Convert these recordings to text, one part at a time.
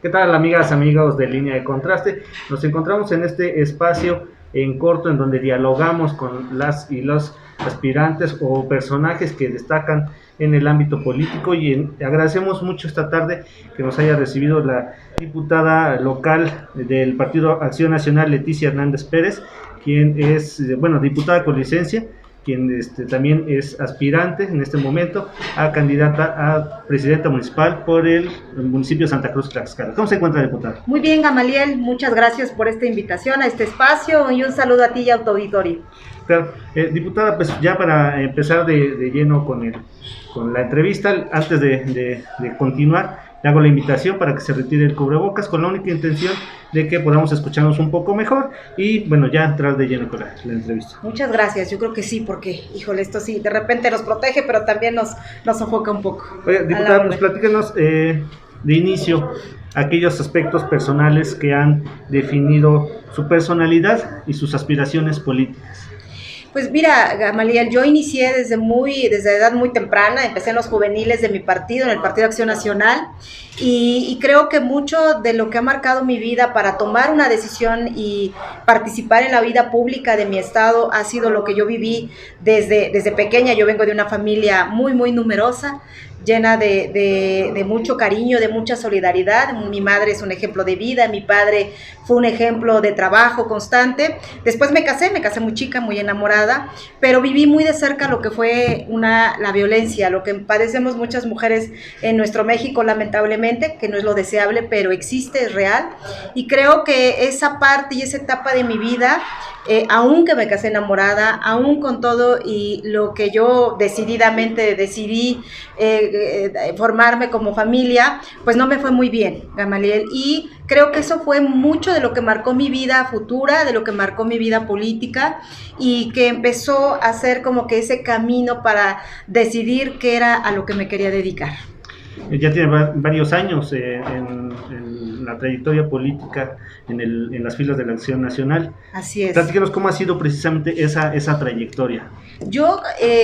¿Qué tal, amigas, amigos de Línea de Contraste? Nos encontramos en este espacio en corto en donde dialogamos con las y los aspirantes o personajes que destacan en el ámbito político agradecemos mucho esta tarde que nos haya recibido la diputada local del Partido Acción Nacional, Leticia Hernández Pérez, quien es, bueno, diputada con licencia, quien también es aspirante en este momento a candidata a presidenta municipal por el municipio de Santa Cruz Tlaxcala. ¿Cómo se encuentra, diputada? Muy bien, Gamaliel, muchas gracias por esta invitación a este espacio y un saludo a ti y a tu auditorio. Claro, diputada, pues ya para empezar de lleno con la entrevista, antes de continuar, le hago la invitación para que se retire el cubrebocas con la única intención de que podamos escucharnos un poco mejor y bueno, ya entrar de lleno con la entrevista. Muchas gracias, yo creo que sí, porque, híjole, esto sí, de repente nos protege, pero también nos sofoca un poco. Oye, diputada, pues platícanos de inicio aquellos aspectos personales que han definido su personalidad y sus aspiraciones políticas. Pues mira, Gamaliel, yo inicié desde edad muy temprana, empecé en los juveniles de mi partido, en el Partido Acción Nacional, y creo que mucho de lo que ha marcado mi vida para tomar una decisión y participar en la vida pública de mi estado ha sido lo que yo viví desde pequeña. Yo vengo de una familia muy, muy numerosa, llena de mucho cariño, de mucha solidaridad. Mi madre es un ejemplo de vida, mi padre fue un ejemplo de trabajo constante. Después me casé muy chica, muy enamorada, pero viví muy de cerca lo que fue la violencia, lo que padecemos muchas mujeres en nuestro México, lamentablemente, que no es lo deseable, pero existe, es real. Y creo que esa parte y esa etapa de mi vida, aunque me casé enamorada, aún con todo y lo que yo decididamente decidí formarme como familia, pues no me fue muy bien, Gamaliel, y creo que eso fue mucho de lo que marcó mi vida futura, de lo que marcó mi vida política y que empezó a ser como que ese camino para decidir qué era a lo que me quería dedicar. Ya tiene varios años en la trayectoria política en las filas de la Acción Nacional. Así es. Platíquenos cómo ha sido precisamente esa trayectoria. Yo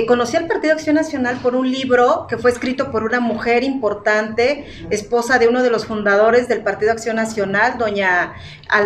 conocí al Partido Acción Nacional por un libro que fue escrito por una mujer importante, esposa de uno de los fundadores del Partido Acción Nacional, doña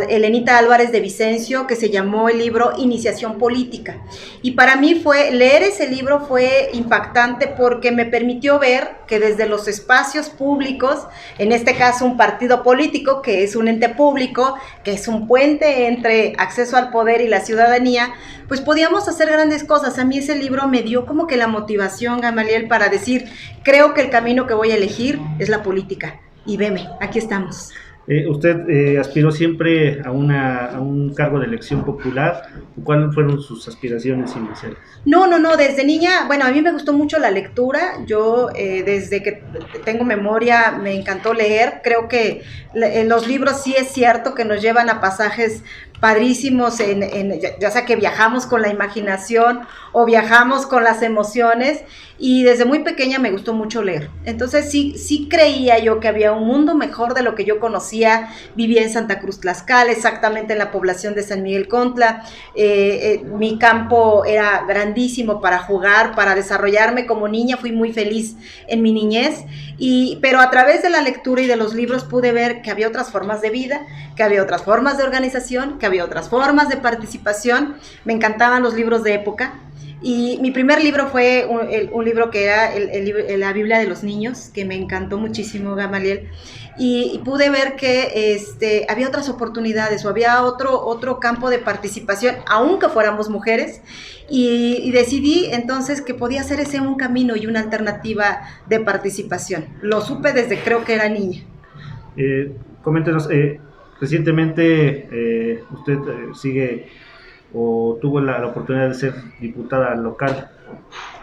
Elenita Álvarez de Vicencio, que se llamó el libro Iniciación Política. Y para mí leer ese libro fue impactante porque me permitió ver que desde los espacios públicos, en este caso un partido político, que es un ente público, que es un puente entre acceso al poder y la ciudadanía, pues podíamos hacer grandes cosas. A mí ese libro me dio como que la motivación, Gamaliel, para decir, creo que el camino que voy a elegir es la política. Y veme, aquí estamos. ¿Usted aspiró siempre a un cargo de elección popular? ¿Cuáles fueron sus aspiraciones iniciales? No, desde niña, bueno, a mí me gustó mucho la lectura. Yo desde que tengo memoria me encantó leer. Creo que los libros sí es cierto que nos llevan a pasajes padrísimos, ya sea que viajamos con la imaginación o viajamos con las emociones, y desde muy pequeña me gustó mucho leer. Entonces sí creía yo que había un mundo mejor de lo que yo conocía. Vivía en Santa Cruz Tlaxcala, exactamente en la población de San Miguel Contla. Mi campo era grandísimo para jugar, para desarrollarme como niña. Fui muy feliz en mi niñez, pero a través de la lectura y de los libros pude ver que había otras formas de vida, que había otras formas de organización, que había otras formas de participación. Me encantaban los libros de época. Y mi primer libro fue un libro que era la Biblia de los niños, que me encantó muchísimo, Gamaliel. Y pude ver que había otras oportunidades o había otro campo de participación, aunque fuéramos mujeres. Y decidí entonces que podía ser ese un camino y una alternativa de participación. Lo supe desde creo que era niña. Coméntenos, recientemente usted sigue o tuvo la oportunidad de ser diputada local.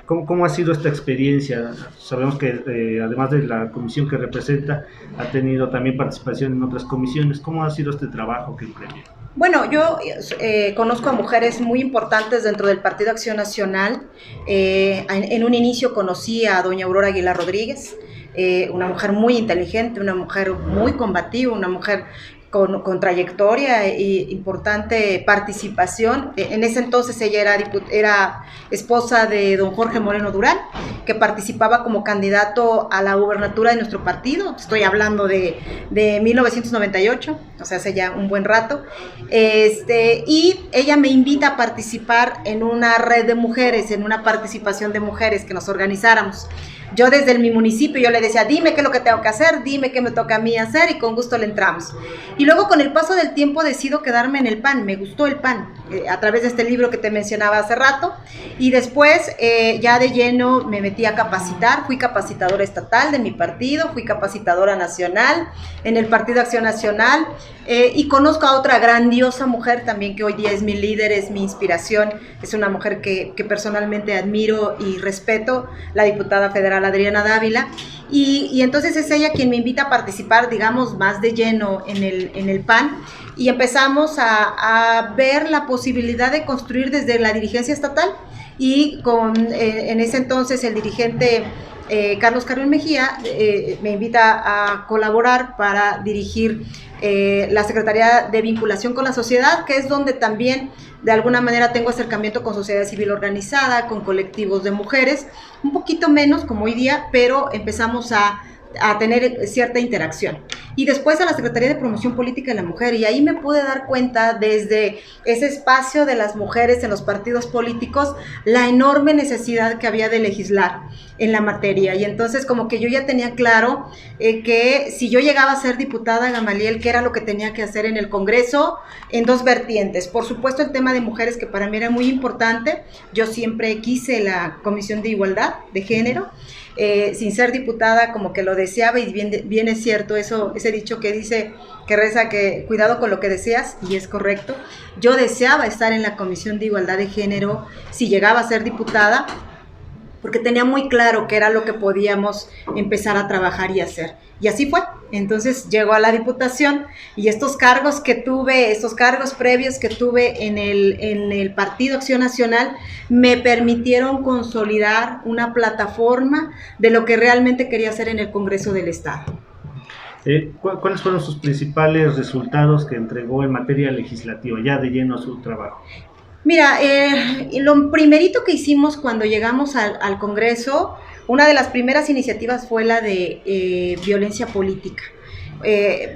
¿Cómo ha sido esta experiencia? Sabemos que además de la comisión que representa, ha tenido también participación en otras comisiones. ¿Cómo ha sido este trabajo que emprende? Bueno, yo conozco a mujeres muy importantes dentro del Partido Acción Nacional. En un inicio conocí a doña Aurora Aguilar Rodríguez, una mujer muy inteligente, una mujer muy combativa, una mujer con trayectoria e importante participación. En ese entonces ella era esposa de don Jorge Moreno Durán, que participaba como candidato a la gubernatura de nuestro partido. Estoy hablando de 1998, o sea, hace ya un buen rato. Y ella me invita a participar en una red de mujeres, en una participación de mujeres que nos organizáramos. Yo desde mi municipio, yo le decía, dime qué es lo que tengo que hacer, dime qué me toca a mí hacer, y con gusto le entramos. Y luego con el paso del tiempo decido quedarme en el PAN, me gustó el PAN, a través de este libro que te mencionaba hace rato, y después ya de lleno me metí a capacitar, fui capacitadora estatal de mi partido, fui capacitadora nacional en el Partido Acción Nacional, y conozco a otra grandiosa mujer también que hoy día es mi líder, es mi inspiración, es una mujer que personalmente admiro y respeto, la diputada federal Adriana Dávila, y entonces es ella quien me invita a participar, digamos, más de lleno en el PAN, y empezamos a ver la posibilidad de construir desde la dirigencia estatal, y en ese entonces el dirigente Carlos Carrión Mejía me invita a colaborar para dirigir la Secretaría de Vinculación con la Sociedad, que es donde también de alguna manera tengo acercamiento con sociedad civil organizada, con colectivos de mujeres, un poquito menos como hoy día, pero empezamos a tener cierta interacción. Y después a la Secretaría de Promoción Política de la Mujer, y ahí me pude dar cuenta desde ese espacio de las mujeres en los partidos políticos, la enorme necesidad que había de legislar en la materia. Y entonces como que yo ya tenía claro que si yo llegaba a ser diputada, Gamaliel, qué era lo que tenía que hacer en el Congreso, en dos vertientes. Por supuesto el tema de mujeres, que para mí era muy importante. Yo siempre quise la Comisión de Igualdad de Género, sin ser diputada como que lo deseaba, y bien es cierto ese dicho que dice, que reza, que cuidado con lo que deseas, y es correcto. Yo deseaba estar en la Comisión de Igualdad de Género si llegaba a ser diputada, porque tenía muy claro que era lo que podíamos empezar a trabajar y hacer. Y así fue. Entonces llegó a la Diputación, y estos cargos previos que tuve en el Partido Acción Nacional me permitieron consolidar una plataforma de lo que realmente quería hacer en el Congreso del Estado. ¿Cuáles fueron sus principales resultados que entregó en materia legislativa, ya de lleno a su trabajo? Mira, lo primerito que hicimos cuando llegamos al Congreso, una de las primeras iniciativas fue la de violencia política.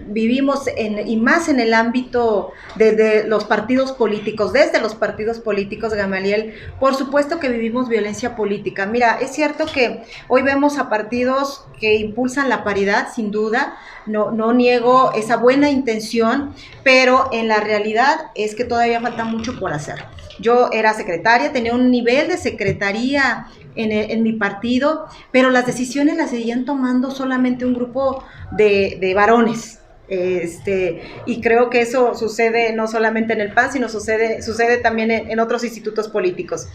Vivimos y más en el ámbito de los partidos políticos, desde los partidos políticos, Gamaliel, por supuesto que vivimos violencia política. Mira, es cierto que hoy vemos a partidos que impulsan la paridad, sin duda, no niego esa buena intención, pero en la realidad es que todavía falta mucho por hacer. Yo era secretaria, tenía un nivel de secretaría en mi partido, pero las decisiones las seguían tomando solamente un grupo de varones. Y creo que eso sucede no solamente en el PAN, sino sucede también en otros institutos políticos.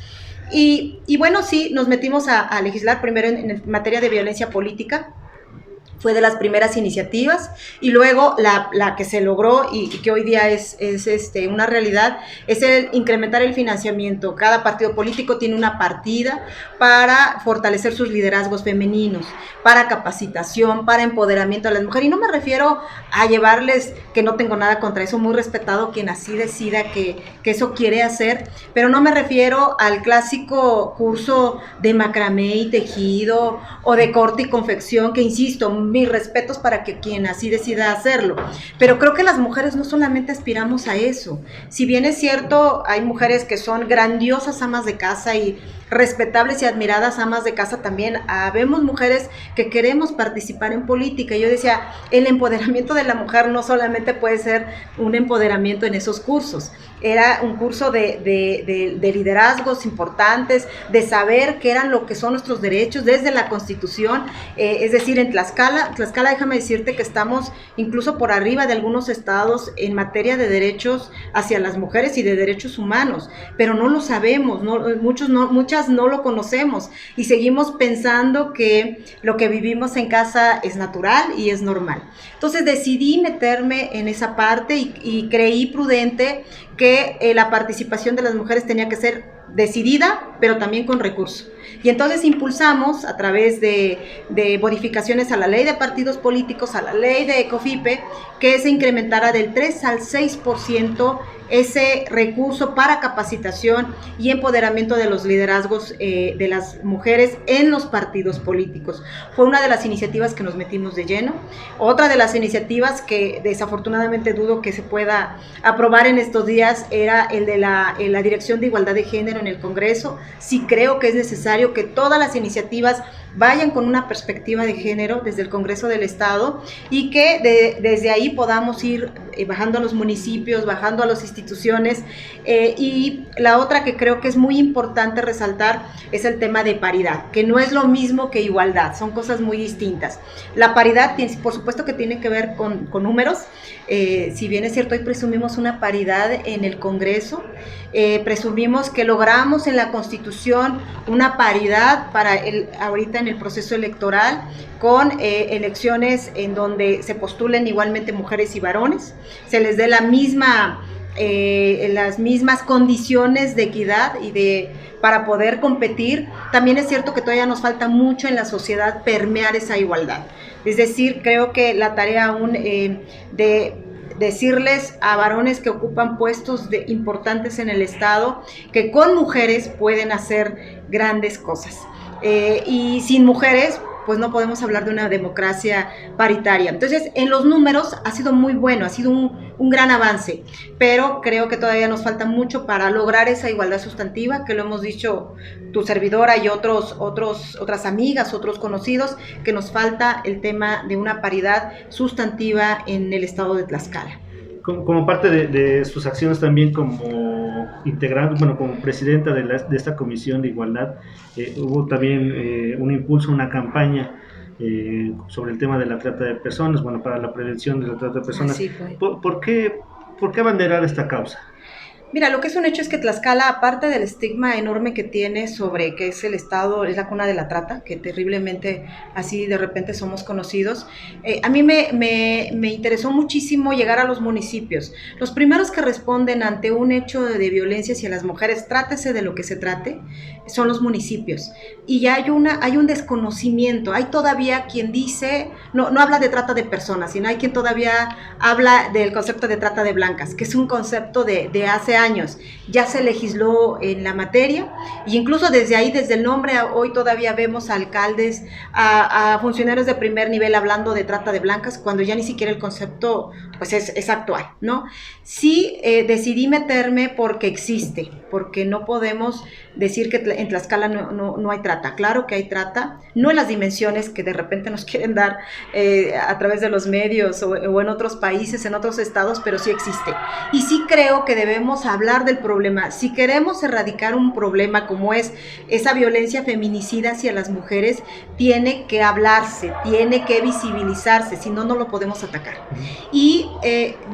Y bueno, sí, nos metimos a legislar primero en materia de violencia política. Fue de las primeras iniciativas, y luego la que se logró y que hoy día es una realidad, es el incrementar el financiamiento. Cada partido político tiene una partida para fortalecer sus liderazgos femeninos, para capacitación, para empoderamiento de las mujeres, y no me refiero a llevarles, que no tengo nada contra eso, muy respetado quien así decida que eso quiere hacer, pero no me refiero al clásico curso de macramé y tejido o de corte y confección, que insisto, mis respetos para que quien así decida hacerlo, pero creo que las mujeres no solamente aspiramos a eso. Si bien es cierto, hay mujeres que son grandiosas amas de casa y respetables y admiradas amas de casa, también habemos mujeres que queremos participar en política. Yo decía, el empoderamiento de la mujer no solamente puede ser un empoderamiento en esos cursos, era un curso de liderazgos importantes, de saber qué eran lo que son nuestros derechos desde la Constitución, es decir, en Tlaxcala, déjame decirte que estamos incluso por arriba de algunos estados en materia de derechos hacia las mujeres y de derechos humanos, pero no lo sabemos, muchas no lo conocemos, y seguimos pensando que lo que vivimos en casa es natural y es normal. Entonces decidí meterme en esa parte y creí prudente que la participación de las mujeres tenía que ser decidida, pero también con recursos. Y entonces impulsamos a través de modificaciones a la ley de partidos políticos, a la ley de COFIPE, que se incrementara del 3 al 6% ese recurso para capacitación y empoderamiento de los liderazgos de las mujeres en los partidos políticos. Fue una de las iniciativas que nos metimos de lleno. Otra de las iniciativas que desafortunadamente dudo que se pueda aprobar en estos días era el de la Dirección de Igualdad de Género en el Congreso. Sí creo que es necesario que todas las iniciativas vayan con una perspectiva de género desde el Congreso del Estado y que desde ahí podamos ir bajando a los municipios, bajando a las instituciones. Y la otra que creo que es muy importante resaltar es el tema de paridad, que no es lo mismo que igualdad, son cosas muy distintas. La paridad, por supuesto que tiene que ver con números. Si bien es cierto, hoy presumimos una paridad en el Congreso, presumimos que logramos en la Constitución una paridad para ahorita en el proceso electoral, con elecciones en donde se postulen igualmente mujeres y varones, se les dé las mismas condiciones de equidad y para poder competir. También es cierto que todavía nos falta mucho en la sociedad permear esa igualdad. Es decir, creo que la tarea aún de decirles a varones que ocupan puestos importantes en el Estado que con mujeres pueden hacer grandes cosas. Y sin mujeres, pues no podemos hablar de una democracia paritaria. Entonces, en los números ha sido muy bueno, ha sido un gran avance, pero creo que todavía nos falta mucho para lograr esa igualdad sustantiva, que lo hemos dicho tu servidora y otras amigas, otros conocidos, que nos falta el tema de una paridad sustantiva en el estado de Tlaxcala. Como parte de sus acciones también como integrante, bueno, como presidenta de esta Comisión de Igualdad, hubo también un impulso, una campaña sobre el tema de la trata de personas, bueno, para la prevención de la trata de personas. Así fue. ¿Por qué abanderar esta causa? Mira, lo que es un hecho es que Tlaxcala, aparte del estigma enorme que tiene sobre que es el estado, es la cuna de la trata, que terriblemente así de repente somos conocidos, a mí me interesó muchísimo llegar a los municipios. Los primeros que responden ante un hecho de violencia hacia las mujeres, trátese de lo que se trate, son los municipios. Y ya hay un desconocimiento, hay todavía quien dice, no habla de trata de personas, sino hay quien todavía habla del concepto de trata de blancas, que es un concepto de hace años. Ya se legisló en la materia y incluso desde ahí, desde el nombre, hoy todavía vemos a alcaldes, a funcionarios de primer nivel hablando de trata de blancas, cuando ya ni siquiera el concepto pues es actual, ¿no? Sí, decidí meterme porque existe, porque no podemos decir que en Tlaxcala no hay trata. Claro que hay trata, no en las dimensiones que de repente nos quieren dar a través de los medios o en otros países, en otros estados, pero sí existe. Y sí creo que debemos hablar del problema. Si queremos erradicar un problema como es esa violencia feminicida hacia las mujeres, tiene que hablarse, tiene que visibilizarse, si no, no lo podemos atacar. Y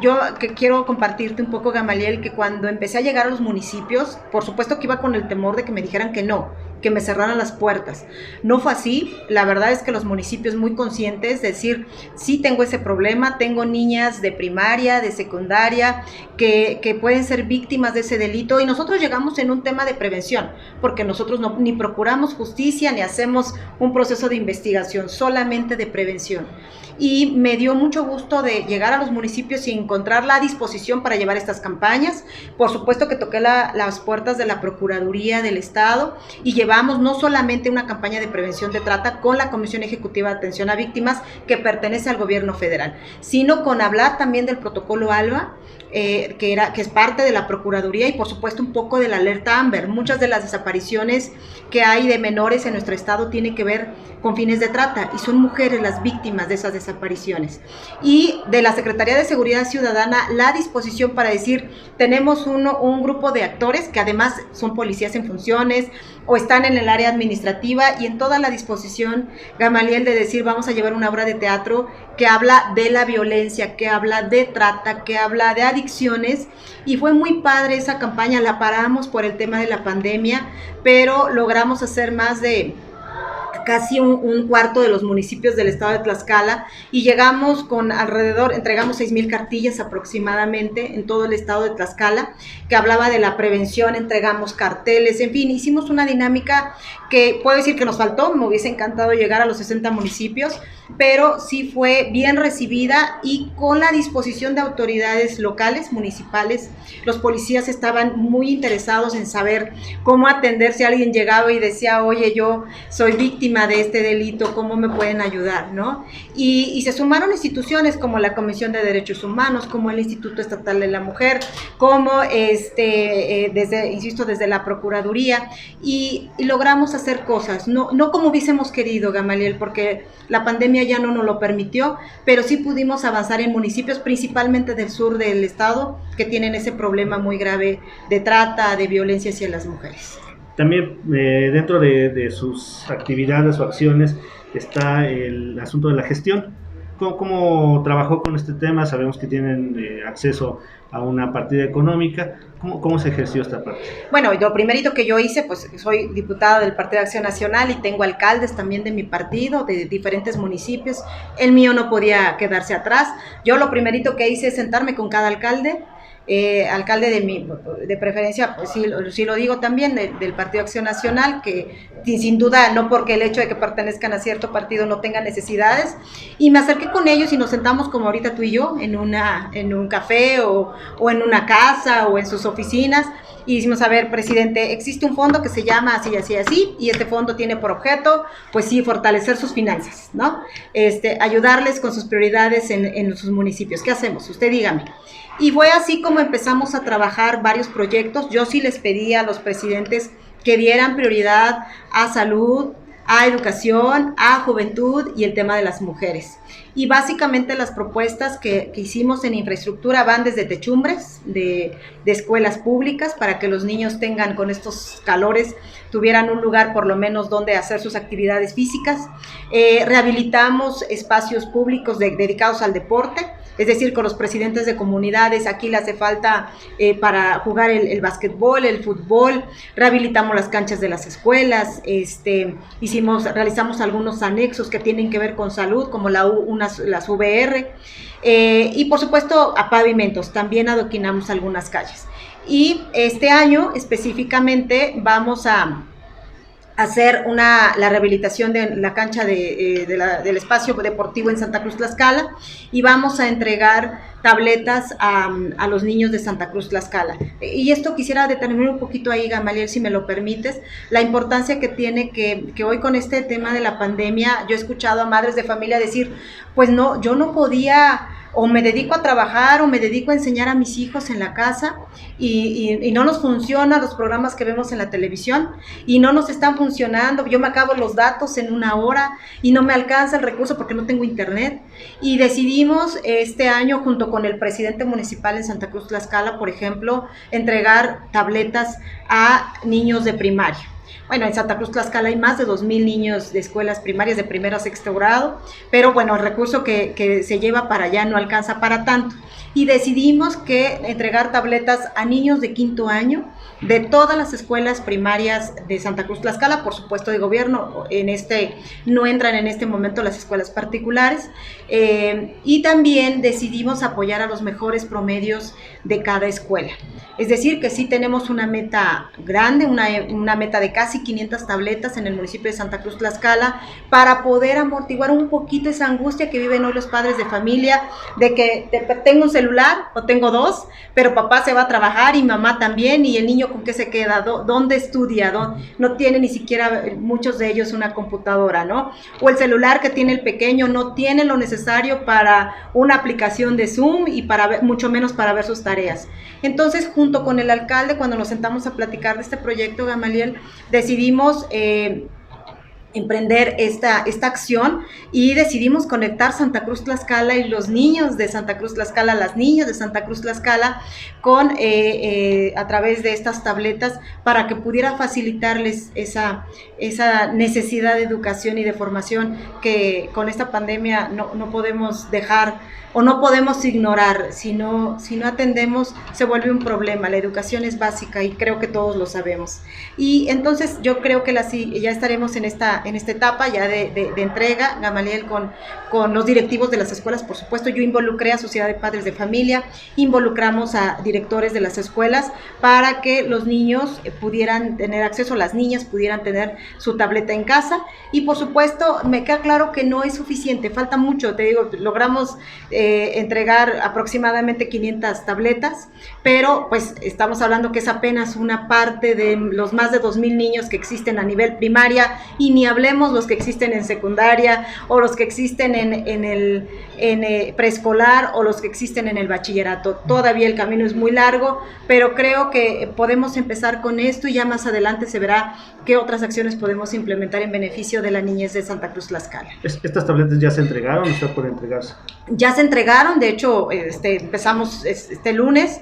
yo que quiero compartirte un poco, Gamaliel, que cuando empecé a llegar a los municipios, por supuesto que iba con el temor de que me dijeran que no, que me cerraran las puertas. No fue así. La verdad es que los municipios muy conscientes, decir, sí tengo ese problema, tengo niñas de primaria, de secundaria, que pueden ser víctimas de ese delito, y nosotros llegamos en un tema de prevención, porque nosotros ni procuramos justicia, ni hacemos un proceso de investigación, solamente de prevención. Y me dio mucho gusto de llegar a los municipios y encontrar la disposición para llevar estas campañas. Por supuesto que toqué las puertas de la Procuraduría del Estado y llevamos no solamente una campaña de prevención de trata con la Comisión Ejecutiva de Atención a Víctimas, que pertenece al gobierno federal, sino con hablar también del protocolo ALBA, que es parte de la Procuraduría, y por supuesto un poco de la alerta AMBER. Muchas de las desapariciones que hay de menores en nuestro estado tienen que ver con fines de trata, y son mujeres las víctimas de esas desapariciones. Y de la Secretaría de Seguridad Ciudadana, la disposición para decir, tenemos un grupo de actores que además son policías en funciones o están en el área administrativa, y en toda la disposición, Gamaliel, de decir, vamos a llevar una obra de teatro que habla de la violencia, que habla de trata, que habla de adicciones. Y fue muy padre esa campaña. La paramos por el tema de la pandemia, pero logramos hacer más de casi un cuarto de los municipios del estado de Tlaxcala, y llegamos con entregamos 6,000 cartillas aproximadamente en todo el estado de Tlaxcala, que hablaba de la prevención, entregamos carteles, en fin, hicimos una dinámica que puedo decir que nos faltó, me hubiese encantado llegar a los 60 municipios, pero sí fue bien recibida y con la disposición de autoridades locales, municipales. Los policías estaban muy interesados en saber cómo atender si alguien llegaba y decía, oye, yo soy víctima de este delito, ¿cómo me pueden ayudar?, ¿no? Y se sumaron instituciones como la Comisión de Derechos Humanos, como el Instituto Estatal de la Mujer, como desde la Procuraduría, y logramos hacer cosas, no como hubiésemos querido, Gamaliel, porque la pandemia ya no nos lo permitió, pero sí pudimos avanzar en municipios, principalmente del sur del estado, que tienen ese problema muy grave de trata, de violencia hacia las mujeres. También dentro de sus actividades o acciones está el asunto de la gestión. ¿Cómo trabajó con este tema? Sabemos que tienen acceso a una partida económica. ¿Cómo se ejerció esta parte? Bueno, lo primerito que yo hice, pues soy diputada del Partido de Acción Nacional y tengo alcaldes también de mi partido, de diferentes municipios. El mío no podía quedarse atrás. Yo lo primerito que hice es sentarme con cada alcalde, alcalde de preferencia, pues sí lo digo también, del Partido Acción Nacional, que sin duda, no porque el hecho de que pertenezcan a cierto partido no tengan necesidades, y me acerqué con ellos y nos sentamos como ahorita tú y yo, en un café o en una casa o en sus oficinas, y decimos, a ver, presidente, existe un fondo que se llama así, así, así, y este fondo tiene por objeto, pues sí, fortalecer sus finanzas, ¿no? Ayudarles con sus prioridades en sus municipios. ¿Qué hacemos? Usted dígame. Y fue así como empezamos a trabajar varios proyectos. Yo sí les pedí a los presidentes que dieran prioridad a salud, a educación, a juventud y el tema de las mujeres. Y básicamente las propuestas que hicimos en infraestructura van desde techumbres de escuelas públicas para que los niños tengan, con estos calores, tuvieran un lugar por lo menos donde hacer sus actividades físicas. Rehabilitamos espacios públicos dedicados al deporte, es decir, con los presidentes de comunidades, aquí le hace falta para jugar el básquetbol, el fútbol, rehabilitamos las canchas de las escuelas, realizamos algunos anexos que tienen que ver con salud, como las VR, y por supuesto a pavimentos, también adoquinamos algunas calles. Y este año específicamente vamos a hacer la rehabilitación de la cancha del espacio deportivo en Santa Cruz Tlaxcala, y vamos a entregar tabletas a los niños de Santa Cruz Tlaxcala. Y esto quisiera determinar un poquito ahí, Gamaliel, si me lo permites, la importancia que tiene que hoy con este tema de la pandemia, yo he escuchado a madres de familia decir, pues no, yo no podía, o me dedico a trabajar o me dedico a enseñar a mis hijos en la casa y no nos funcionan los programas que vemos en la televisión y no nos están funcionando, yo me acabo los datos en 1 hora y no me alcanza el recurso porque no tengo internet, y decidimos este año junto con el presidente municipal en Santa Cruz Tlaxcala, por ejemplo, entregar tabletas a niños de primaria. Bueno, en Santa Cruz Tlaxcala hay más de 2,000 niños de escuelas primarias de primero a sexto grado, pero bueno, el recurso que se lleva para allá no alcanza para tanto. Y decidimos que entregar tabletas a niños de 5º año de todas las escuelas primarias de Santa Cruz Tlaxcala, por supuesto de gobierno, no entran en este momento las escuelas particulares, y también decidimos apoyar a los mejores promedios de cada escuela. Es decir, que sí tenemos una meta grande, una meta de casi 500 tabletas en el municipio de Santa Cruz Tlaxcala, para poder amortiguar un poquito esa angustia que viven hoy los padres de familia, de que tengo un celular o tengo 2, pero papá se va a trabajar y mamá también, y el niño con qué se queda, dónde estudia, no tiene ni siquiera muchos de ellos una computadora, ¿no? O el celular que tiene el pequeño no tiene lo necesario para una aplicación de Zoom y mucho menos para ver sus tareas. Entonces, junto con el alcalde, cuando nos sentamos a platicar de este proyecto, Gamaliel, decidimos emprender esta acción y decidimos conectar Santa Cruz Tlaxcala y los niños de Santa Cruz Tlaxcala, las niñas de Santa Cruz Tlaxcala, a través de estas tabletas, para que pudiera facilitarles esa necesidad de educación y de formación que con esta pandemia no podemos dejar o no podemos ignorar. Si no atendemos, se vuelve un problema. La educación es básica y creo que todos lo sabemos. Y entonces yo creo que ya estaremos en esta esta etapa ya de entrega, Gamaliel, con los directivos de las escuelas, por supuesto. Yo involucré a Sociedad de Padres de Familia, involucramos a directores de las escuelas para que los niños pudieran tener acceso, las niñas pudieran tener su tableta en casa, y por supuesto me queda claro que no es suficiente, falta mucho, te digo, logramos entregar aproximadamente 500 tabletas, pero pues estamos hablando que es apenas una parte de los más de 2,000 niños que existen a nivel primaria, y ni hablemos los que existen en secundaria, o los que existen en preescolar, o los que existen en el bachillerato. Todavía el camino es muy largo, pero creo que podemos empezar con esto, y ya más adelante se verá qué otras acciones podemos implementar en beneficio de la niñez de Santa Cruz Tlaxcala. ¿Estas tabletas ya se entregaron o está por entregarse? Ya se entregaron, de hecho empezamos este lunes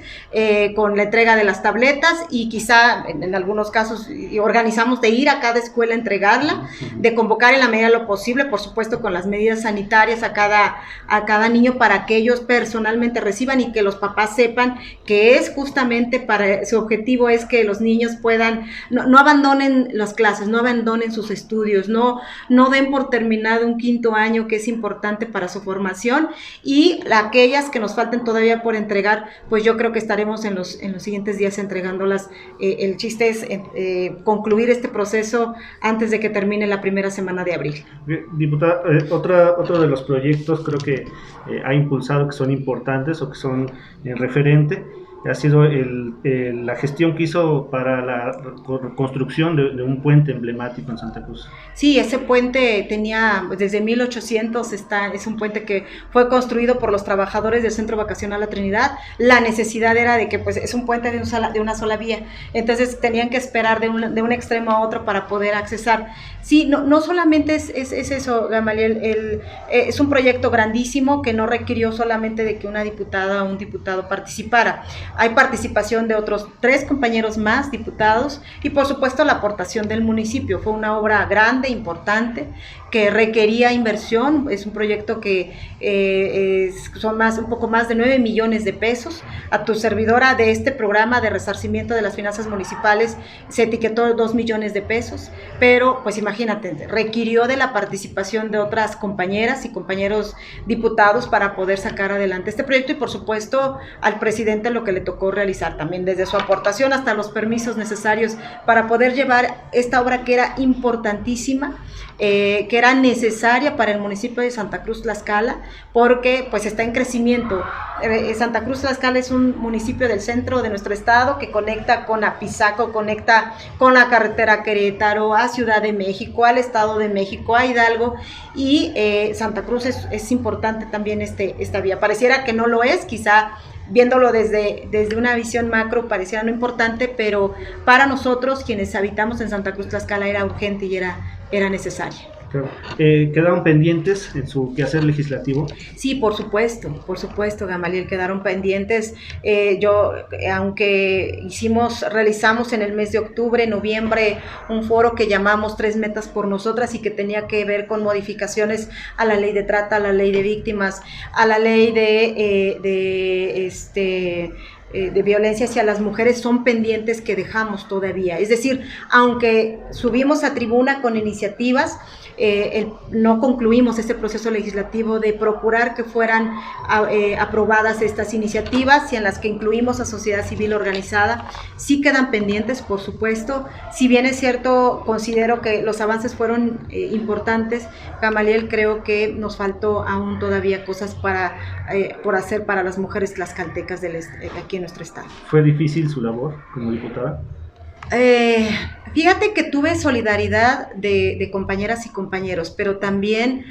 con la entrega de las tabletas, y quizá en algunos casos organizamos de ir a cada escuela a entregarla, de convocar en la medida de lo posible, por supuesto con las medidas sanitarias a cada niño, para que ellos personalmente reciban y que los papás sepan que es justamente su objetivo es que los niños puedan, no abandonen las clases, no abandonen sus estudios, no den por terminado un 5º año que es importante para su formación, y aquellas que nos falten todavía por entregar, pues yo creo que estaremos en los siguientes días entregándolas. El chiste es concluir este proceso antes de que termine la primera semana de abril. Diputada, otro de los proyectos creo que ha impulsado, que son importantes o que son referente, ha sido la gestión que hizo para la construcción de un puente emblemático en Santa Cruz. Sí, ese puente tenía desde 1800, es un puente que fue construido por los trabajadores del Centro Vacacional La Trinidad. La necesidad era de que pues es un puente de una sola vía, entonces tenían que esperar de un extremo a otro para poder accesar. Sí, no solamente es eso, Gamaliel, es un proyecto grandísimo que no requirió solamente de que una diputada o un diputado participara. Hay participación de otros 3 compañeros más diputados, y por supuesto la aportación del municipio. Fue una obra grande, importante, que requería inversión. Es un proyecto que son un poco más de 9 millones de pesos. A tu servidora de este programa de resarcimiento de las finanzas municipales se etiquetó 2 millones de pesos, pero pues imagínate, requirió de la participación de otras compañeras y compañeros diputados para poder sacar adelante este proyecto, y por supuesto al presidente lo que le tocó realizar también, desde su aportación hasta los permisos necesarios para poder llevar esta obra que era importantísima, que era necesaria para el municipio de Santa Cruz Tlaxcala, porque pues está en crecimiento. Santa Cruz Tlaxcala es un municipio del centro de nuestro estado que conecta con Apizaco, conecta con la carretera Querétaro, a Ciudad de México, al Estado de México, a Hidalgo, y Santa Cruz es importante también esta vía. Pareciera que no lo es, quizá viéndolo desde una visión macro pareciera no importante, pero para nosotros quienes habitamos en Santa Cruz Tlaxcala era urgente y era necesaria. Claro. ¿Quedaron pendientes en su quehacer legislativo? Sí, por supuesto, Gamaliel, quedaron pendientes. Aunque realizamos en el mes de octubre, noviembre, un foro que llamamos 3 metas por nosotras, y que tenía que ver con modificaciones a la ley de trata, a la ley de víctimas, a la ley de violencia hacia las mujeres, son pendientes que dejamos todavía. Es decir, aunque subimos a tribuna con iniciativas, no concluimos este proceso legislativo de procurar que fueran aprobadas estas iniciativas, y en las que incluimos a sociedad civil organizada. Sí quedan pendientes, por supuesto. Si bien es cierto, considero que los avances fueron importantes, Gamaliel, creo que nos faltó aún todavía cosas por hacer para las mujeres tlaxcaltecas aquí en nuestro estado. ¿Fue difícil su labor como diputada? Fíjate que tuve solidaridad de compañeras y compañeros, pero también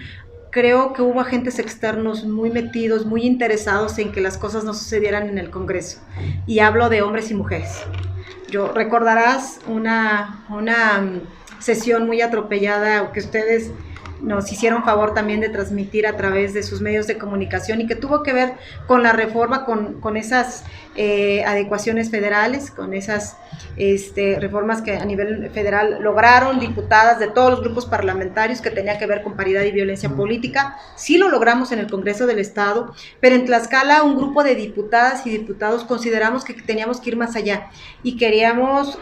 creo que hubo agentes externos muy metidos, muy interesados en que las cosas no sucedieran en el Congreso, y hablo de hombres y mujeres. Recordarás una sesión muy atropellada que ustedes nos hicieron favor también de transmitir a través de sus medios de comunicación y que tuvo que ver con la reforma, con esas adecuaciones federales, con esas reformas que a nivel federal lograron diputadas de todos los grupos parlamentarios que tenía que ver con paridad y violencia política. Sí lo logramos en el Congreso del Estado, pero en Tlaxcala un grupo de diputadas y diputados consideramos que teníamos que ir más allá y queríamos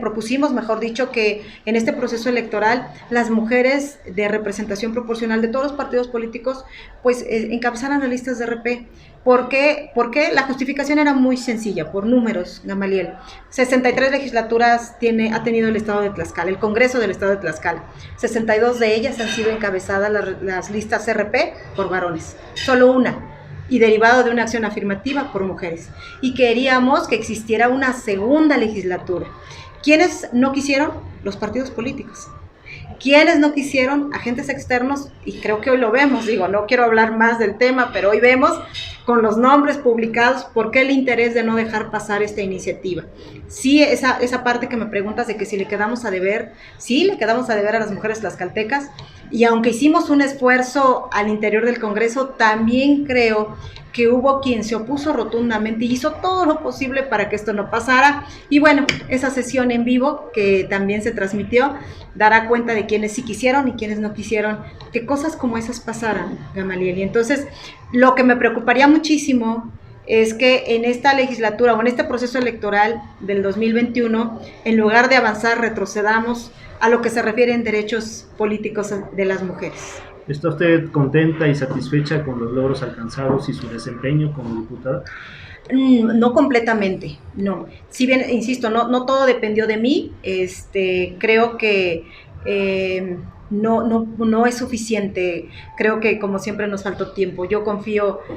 propusimos, mejor dicho, que en este proceso electoral las mujeres de representación proporcional de todos los partidos políticos pues encabezaran las listas de RP. ¿Por qué? Porque la justificación era muy sencilla, por números, Gamaliel. 63 legislaturas ha tenido el Estado de Tlaxcala, el Congreso del Estado de Tlaxcala. 62 de ellas han sido encabezadas las listas RP por varones, solo una, y derivado de una acción afirmativa por mujeres. Y queríamos que existiera una segunda legislatura. ¿Quiénes no quisieron? Los partidos políticos. ¿Quiénes no quisieron? Agentes externos, y creo que hoy lo vemos, no quiero hablar más del tema, pero hoy vemos con los nombres publicados por qué el interés de no dejar pasar esta iniciativa. Sí, esa parte que me preguntas de que si le quedamos a deber, sí, le quedamos a deber a las mujeres tlaxcaltecas, y aunque hicimos un esfuerzo al interior del Congreso, también creo que hubo quien se opuso rotundamente y hizo todo lo posible para que esto no pasara. Y bueno, esa sesión en vivo que también se transmitió dará cuenta de quienes sí quisieron y quienes no quisieron que cosas como esas pasaran, Gamaliel. Y entonces lo que me preocuparía muchísimo es que en esta legislatura o en este proceso electoral del 2021, en lugar de avanzar, retrocedamos a lo que se refiere en derechos políticos de las mujeres. ¿Está usted contenta y satisfecha con los logros alcanzados y su desempeño como diputada? No completamente, no. Si bien, insisto, no todo dependió de mí, creo que no es suficiente. Creo que, como siempre, nos faltó tiempo. Yo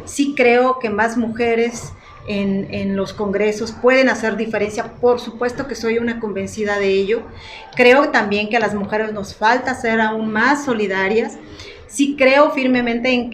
sí creo que más mujeres en los congresos pueden hacer diferencia. Por supuesto que soy una convencida de ello. Creo también que a las mujeres nos falta ser aún más solidarias. Sí creo firmemente en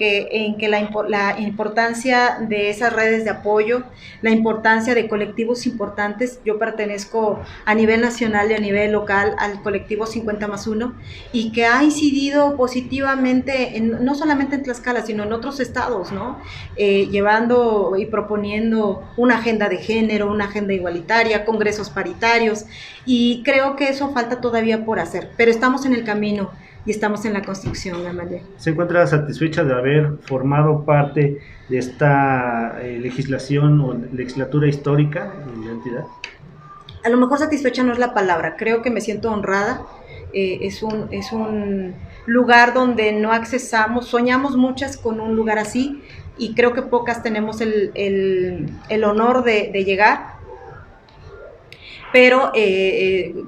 que la importancia de esas redes de apoyo, la importancia de colectivos importantes. Yo pertenezco a nivel nacional y a nivel local al colectivo 50+1 y que ha incidido positivamente, no solamente en Tlaxcala, sino en otros estados, ¿no? Llevando y proponiendo una agenda de género, una agenda igualitaria, congresos paritarios, y creo que eso falta todavía por hacer, pero estamos en el camino. Y estamos en la construcción, Amalia. ¿Se encuentra satisfecha de haber formado parte de esta legislación o legislatura histórica en la entidad? A lo mejor satisfecha no es la palabra, creo que me siento honrada. Es un lugar donde no accesamos, soñamos muchas con un lugar así y creo que pocas tenemos el honor de llegar. Pero,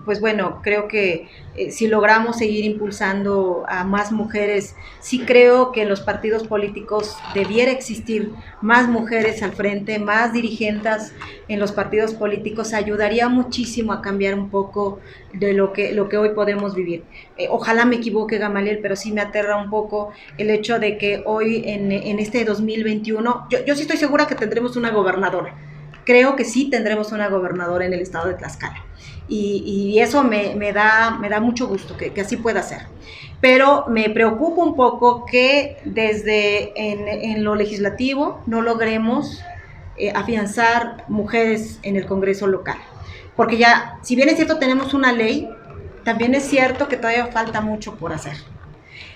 pues bueno, creo que si logramos seguir impulsando a más mujeres, sí creo que en los partidos políticos debiera existir más mujeres al frente, más dirigentes en los partidos políticos, ayudaría muchísimo a cambiar un poco de lo que hoy podemos vivir. Ojalá me equivoque, Gamaliel, pero sí me aterra un poco el hecho de que hoy en este 2021, yo sí estoy segura que tendremos una gobernadora. Creo que sí tendremos una gobernadora en el estado de Tlaxcala y eso me da mucho gusto que así pueda ser. Pero me preocupa un poco que desde en lo legislativo no logremos afianzar mujeres en el Congreso local. Porque ya, si bien es cierto tenemos una ley, también es cierto que todavía falta mucho por hacer.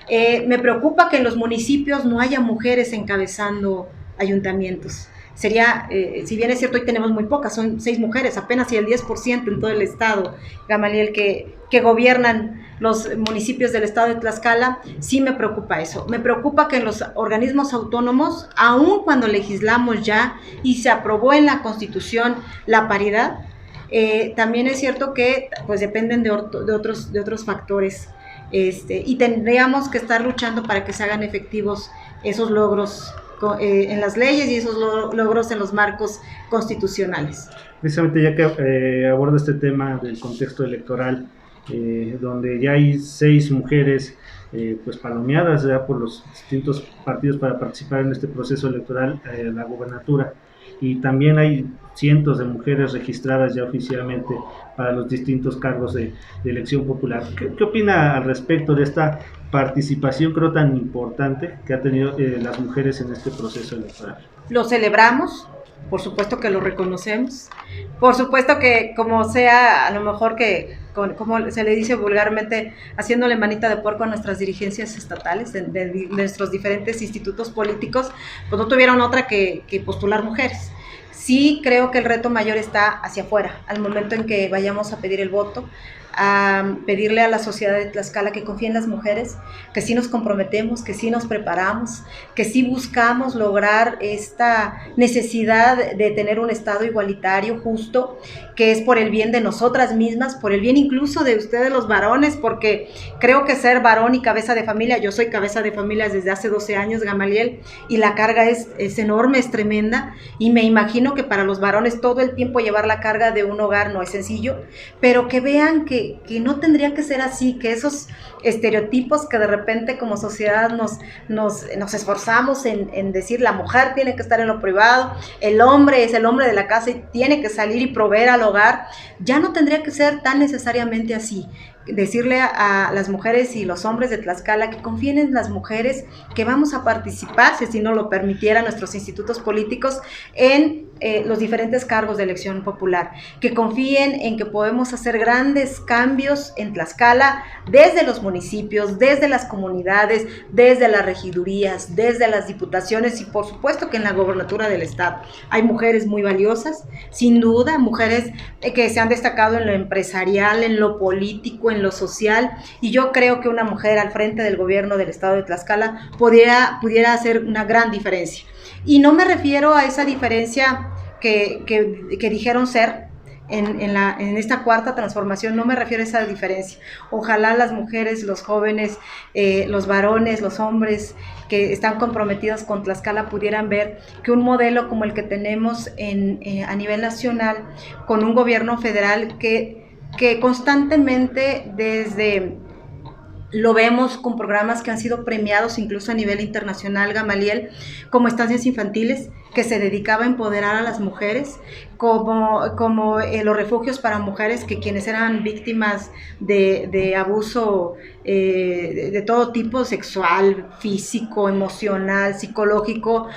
Me preocupa que en los municipios no haya mujeres encabezando ayuntamientos. Sería, si bien es cierto, hoy tenemos muy pocas, son 6 mujeres, apenas y el 10% en todo el estado, Gamaliel, que gobiernan los municipios del estado de Tlaxcala. Sí me preocupa eso. Me preocupa que en los organismos autónomos, aun cuando legislamos ya y se aprobó en la Constitución la paridad, también es cierto que pues dependen de otros factores, y tendríamos que estar luchando para que se hagan efectivos esos logros en las leyes y esos logros en los marcos constitucionales. Precisamente ya que aborda este tema del contexto electoral, donde ya hay 6 mujeres pues palomeadas ya por los distintos partidos para participar en este proceso electoral a la gubernatura, y también hay cientos de mujeres registradas ya oficialmente para los distintos cargos de elección popular. ¿Qué opina al respecto de esta participación, creo, tan importante que ha tenido las mujeres en este proceso electoral? Lo celebramos, por supuesto que lo reconocemos, por supuesto que como sea, a lo mejor que, como se le dice vulgarmente, haciéndole manita de puerco a nuestras dirigencias estatales, de nuestros diferentes institutos políticos, pues no tuvieron otra que postular mujeres. Sí creo que el reto mayor está hacia afuera, al momento en que vayamos a pedir el voto, a pedirle a la sociedad de Tlaxcala que confíe en las mujeres, que sí nos comprometemos, que sí nos preparamos, que sí buscamos lograr esta necesidad de tener un Estado igualitario, justo, que es por el bien de nosotras mismas, por el bien incluso de ustedes los varones, porque creo que ser varón y cabeza de familia, yo soy cabeza de familia desde hace 12 años, Gamaliel, y la carga es enorme, es tremenda, y me imagino que para los varones todo el tiempo llevar la carga de un hogar no es sencillo, pero que vean que no tendría que ser así, que esos estereotipos que de repente como sociedad nos esforzamos en decir la mujer tiene que estar en lo privado, el hombre es el hombre de la casa y tiene que salir y proveer al hogar, ya no tendría que ser tan necesariamente así. Decirle a las mujeres y los hombres de Tlaxcala que confíen en las mujeres, que vamos a participar, si no lo permitieran nuestros institutos políticos, en los diferentes cargos de elección popular, que confíen en que podemos hacer grandes cambios en Tlaxcala desde los municipios, desde las comunidades, desde las regidurías, desde las diputaciones y por supuesto que en la gobernatura del estado. Hay mujeres muy valiosas, sin duda, mujeres que se han destacado en lo empresarial, en lo político, en lo social, y yo creo que una mujer al frente del gobierno del estado de Tlaxcala pudiera hacer una gran diferencia. Y no me refiero a esa diferencia que dijeron ser en esta cuarta transformación, no me refiero a esa diferencia. Ojalá las mujeres, los jóvenes, los varones, los hombres que están comprometidos con Tlaxcala pudieran ver que un modelo como el que tenemos a nivel nacional, con un gobierno federal que constantemente lo vemos con programas que han sido premiados incluso a nivel internacional, Gamaliel, como estancias infantiles, que se dedicaba a empoderar a las mujeres, como los refugios para mujeres, que quienes eran víctimas de abuso de todo tipo, sexual, físico, emocional, psicológico,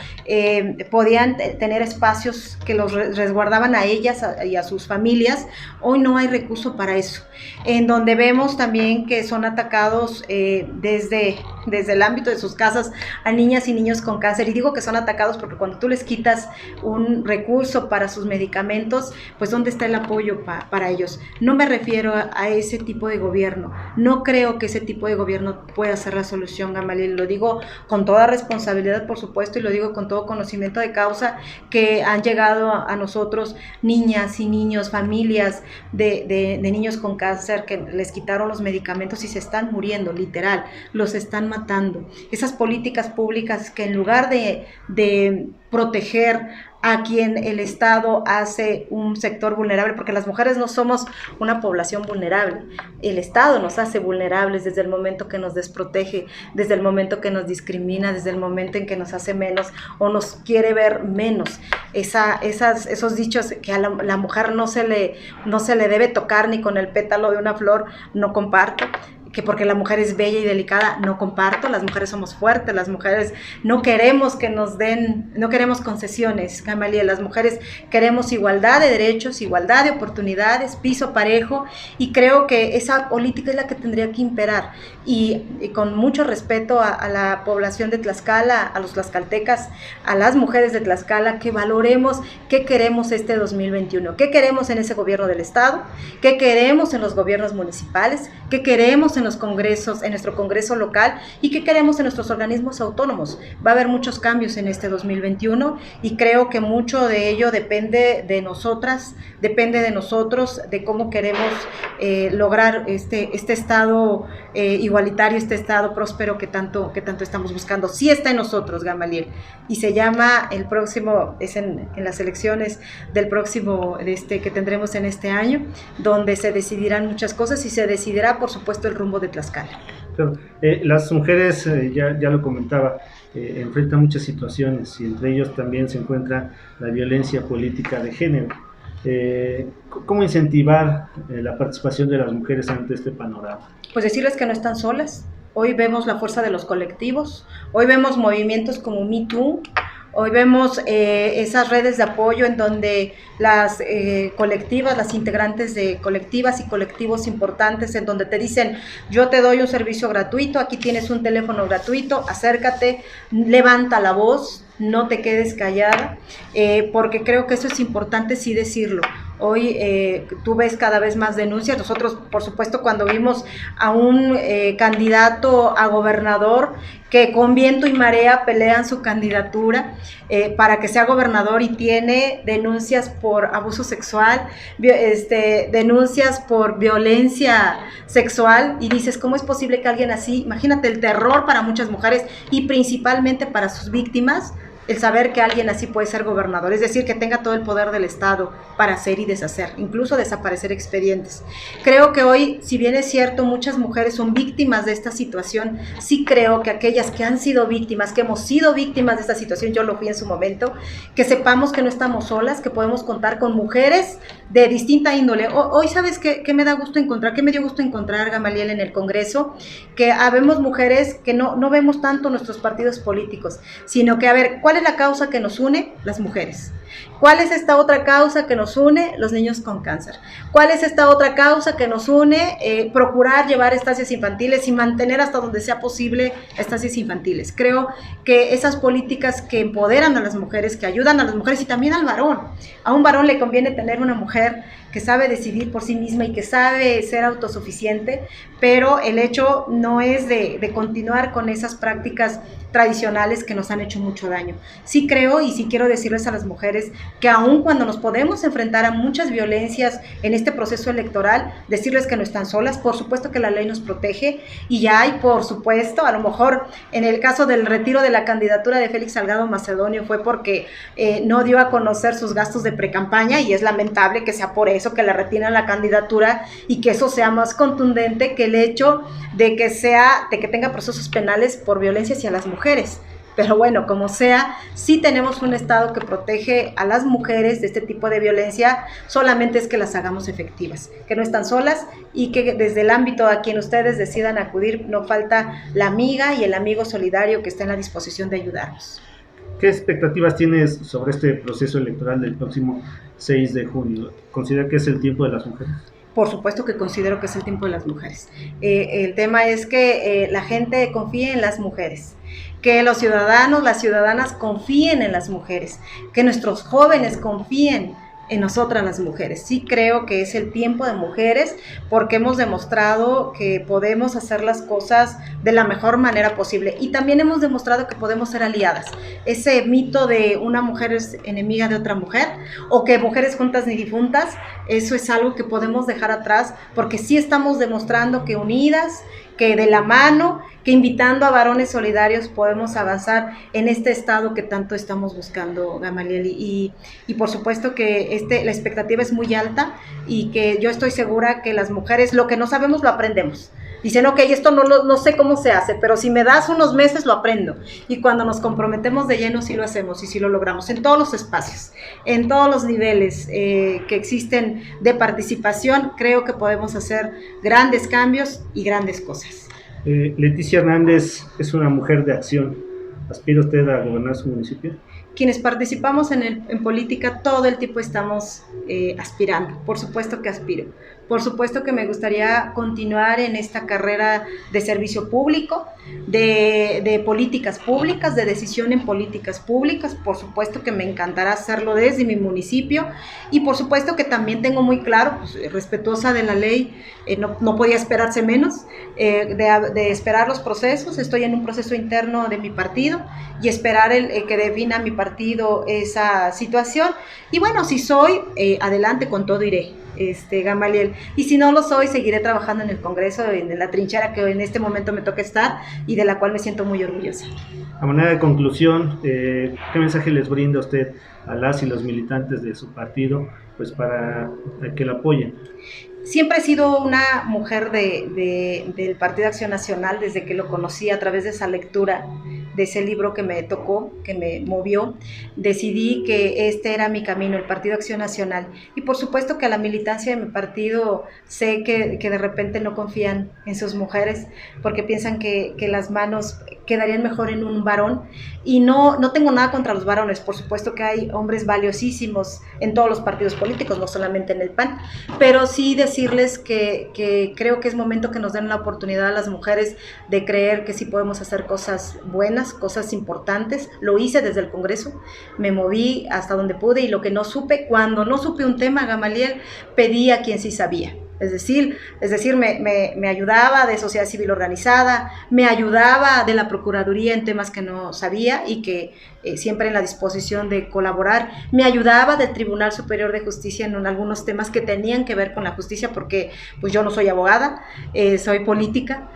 podían tener espacios que los resguardaban a ellas y a sus familias. Hoy no hay recurso para eso, en donde vemos también que son atacados desde el ámbito de sus casas a niñas y niños con cáncer, y digo que son atacados porque cuando tú les quitas un recurso para sus medicamentos, pues ¿dónde está el apoyo para ellos? No me refiero a ese tipo de gobierno, no creo que ese tipo de gobierno pueda ser la solución, Gamaliel, lo digo con toda responsabilidad, por supuesto, y lo digo con todo conocimiento de causa, que han llegado a nosotros niñas y niños, familias de niños con cáncer que les quitaron los medicamentos y se están muriendo, literal, los están matando. Esas políticas públicas que en lugar de proteger a quien el Estado hace un sector vulnerable, porque las mujeres no somos una población vulnerable, el Estado nos hace vulnerables desde el momento que nos desprotege, desde el momento que nos discrimina, desde el momento en que nos hace menos o nos quiere ver menos. Esos dichos que a la mujer no se le debe tocar ni con el pétalo de una flor, no comparto. Que porque la mujer es bella y delicada, no comparto. Las mujeres somos fuertes, las mujeres no queremos que nos den, no queremos concesiones, Gamaliel, las mujeres queremos igualdad de derechos, igualdad de oportunidades, piso parejo, y creo que esa política es la que tendría que imperar, y con mucho respeto a la población de Tlaxcala, a los tlaxcaltecas, a las mujeres de Tlaxcala, que valoremos qué queremos este 2021, qué queremos en ese gobierno del estado, qué queremos en los gobiernos municipales, qué queremos en los congresos, en nuestro congreso local, y qué queremos en nuestros organismos autónomos. Va a haber muchos cambios en este 2021 y creo que mucho de ello depende de nosotras, depende de nosotros, de cómo queremos lograr este estado igualitario, este estado próspero que tanto estamos buscando. Sí está en nosotros, Gamaliel, y se llama el próximo, es en las elecciones del próximo que tendremos en este año, donde se decidirán muchas cosas y se decidirá, por supuesto, el rumbo de Tlaxcala. Claro. Las mujeres, ya lo comentaba, enfrentan muchas situaciones y entre ellos también se encuentra la violencia política de género. ¿Cómo incentivar la participación de las mujeres ante este panorama? Pues decirles que no están solas. Hoy vemos la fuerza de los colectivos, hoy vemos movimientos como Me Too, hoy vemos esas redes de apoyo en donde las colectivas, las integrantes de colectivas y colectivos importantes, en donde te dicen, yo te doy un servicio gratuito, aquí tienes un teléfono gratuito, acércate, levanta la voz, no te quedes callada, porque creo que eso es importante sí decirlo. Hoy tú ves cada vez más denuncias. Nosotros, por supuesto, cuando vimos a un candidato a gobernador que con viento y marea pelean su candidatura para que sea gobernador y tiene denuncias por abuso sexual, denuncias por violencia sexual, y dices, ¿cómo es posible que alguien así, imagínate el terror para muchas mujeres y principalmente para sus víctimas, el saber que alguien así puede ser gobernador, es decir, que tenga todo el poder del Estado para hacer y deshacer, incluso desaparecer expedientes. Creo que hoy, si bien es cierto, muchas mujeres son víctimas de esta situación, sí creo que aquellas que han sido víctimas, que hemos sido víctimas de esta situación, yo lo fui en su momento, que sepamos que no estamos solas, que podemos contar con mujeres de distinta índole. Hoy, ¿sabes qué me da gusto encontrar? ¿Qué me dio gusto encontrar, Gamaliel, en el Congreso? Que habemos mujeres que no vemos tanto nuestros partidos políticos, sino que, a ver, ¿cuál es la causa que nos une? Las mujeres. ¿Cuál es esta otra causa que nos une? Los niños con cáncer. ¿Cuál es esta otra causa que nos une? Procurar llevar estancias infantiles y mantener hasta donde sea posible estancias infantiles. Creo que esas políticas que empoderan a las mujeres, que ayudan a las mujeres y también al varón. A un varón le conviene tener una mujer que sabe decidir por sí misma y que sabe ser autosuficiente, pero el hecho no es de continuar con esas prácticas tradicionales que nos han hecho mucho daño. Sí creo y sí quiero decirles a las mujeres que aun cuando nos podemos enfrentar a muchas violencias en este proceso electoral, decirles que no están solas. Por supuesto que la ley nos protege y ya hay, por supuesto, a lo mejor en el caso del retiro de la candidatura de Félix Salgado Macedonio fue porque no dio a conocer sus gastos de precampaña, y es lamentable que sea por eso que le retiran la candidatura y que eso sea más contundente que el hecho de que tenga procesos penales por violencia hacia las mujeres. Pero bueno, como sea, sí tenemos un Estado que protege a las mujeres de este tipo de violencia, solamente es que las hagamos efectivas, que no están solas y que desde el ámbito a quien ustedes decidan acudir, no falta la amiga y el amigo solidario que está en la disposición de ayudarnos. ¿Qué expectativas tienes sobre este proceso electoral del próximo 6 de junio? ¿Considera que es el tiempo de las mujeres? Por supuesto que considero que es el tiempo de las mujeres. El tema es que la gente confíe en las mujeres, que los ciudadanos, las ciudadanas confíen en las mujeres, que nuestros jóvenes confíen en nosotras las mujeres. Sí creo que es el tiempo de mujeres porque hemos demostrado que podemos hacer las cosas de la mejor manera posible y también hemos demostrado que podemos ser aliadas. Ese mito de una mujer es enemiga de otra mujer o que mujeres juntas ni difuntas, eso es algo que podemos dejar atrás porque sí estamos demostrando que unidas, que de la mano, que invitando a varones solidarios podemos avanzar en este estado que tanto estamos buscando, Gamaliel. Y por supuesto que la expectativa es muy alta y que yo estoy segura que las mujeres lo que no sabemos lo aprendemos. Dicen, ok, esto no sé cómo se hace, pero si me das unos meses lo aprendo. Y cuando nos comprometemos de lleno sí lo hacemos y sí lo logramos en todos los espacios, en todos los niveles que existen de participación. Creo que podemos hacer grandes cambios y grandes cosas. Leticia Hernández es una mujer de acción. ¿Aspira usted a gobernar su municipio? Quienes participamos en política todo el tiempo estamos aspirando. Por supuesto que aspiro. Por supuesto que me gustaría continuar en esta carrera de servicio público, de políticas públicas, de decisión en políticas públicas. Por supuesto que me encantará hacerlo desde mi municipio y por supuesto que también tengo muy claro, pues, respetuosa de la ley, no podía esperarse menos, de esperar los procesos. Estoy en un proceso interno de mi partido y esperar el que defina mi partido partido esa situación. Y bueno, si soy, adelante, con todo iré, Gamaliel. Y si no lo soy, seguiré trabajando en el Congreso, en la trinchera que en este momento me toca estar y de la cual me siento muy orgullosa. A manera de conclusión, ¿qué mensaje les brinda usted a las y los militantes de su partido, pues para que lo apoyen? Siempre he sido una mujer del Partido Acción Nacional desde que lo conocí a través de esa lectura, de ese libro que me tocó, que me movió. Decidí que este era mi camino, el Partido Acción Nacional. Y por supuesto que a la militancia de mi partido sé que de repente no confían en sus mujeres porque piensan que las manos quedarían mejor en un varón. Y no tengo nada contra los varones, por supuesto que hay hombres valiosísimos en todos los partidos políticos, no solamente en el PAN, pero sí decirles que creo que es momento que nos den la oportunidad a las mujeres de creer que sí podemos hacer cosas buenas, cosas importantes. Lo hice desde el Congreso, me moví hasta donde pude y lo que no supe, cuando no supe un tema, Gamaliel, pedí a quien sí sabía. Es decir, me ayudaba de sociedad civil organizada, me ayudaba de la Procuraduría en temas que no sabía y que siempre en la disposición de colaborar, me ayudaba del Tribunal Superior de Justicia en algunos temas que tenían que ver con la justicia, porque pues yo no soy abogada, soy política,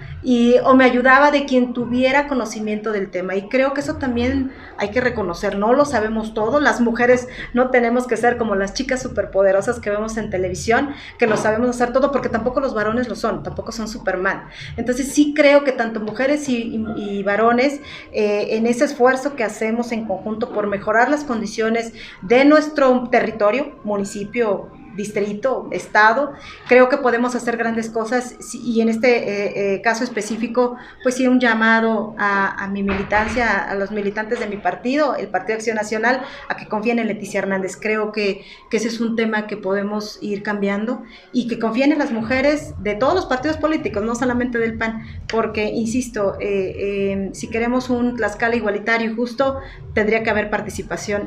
o me ayudaba de quien tuviera conocimiento del tema, y creo que eso también hay que reconocer. No lo sabemos todo, las mujeres no tenemos que ser como las chicas superpoderosas que vemos en televisión, que lo sabemos hacer todo, porque tampoco los varones lo son, tampoco son Superman. Entonces sí creo que tanto mujeres y varones, en ese esfuerzo que hacemos en conjunto por mejorar las condiciones de nuestro territorio, municipio, distrito, estado, creo que podemos hacer grandes cosas. Y en este caso específico, pues sí, un llamado a mi militancia, a los militantes de mi partido, el Partido Acción Nacional, a que confíen en Leticia Hernández. Creo que ese es un tema que podemos ir cambiando, y que confíen en las mujeres de todos los partidos políticos, no solamente del PAN, porque, insisto, si queremos un Tlaxcala igualitario y justo, tendría que haber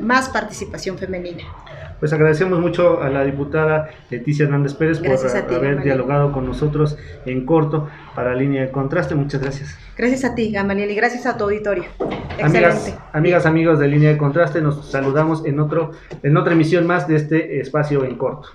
más participación femenina. Pues agradecemos mucho a la diputada Leticia Hernández Pérez por haber dialogado con nosotros en corto para Línea de Contraste. Muchas gracias. Gracias a ti, Gamaliel, y gracias a tu auditorio. Amigas, amigos de Línea de Contraste, nos saludamos en otra emisión más de este espacio en corto.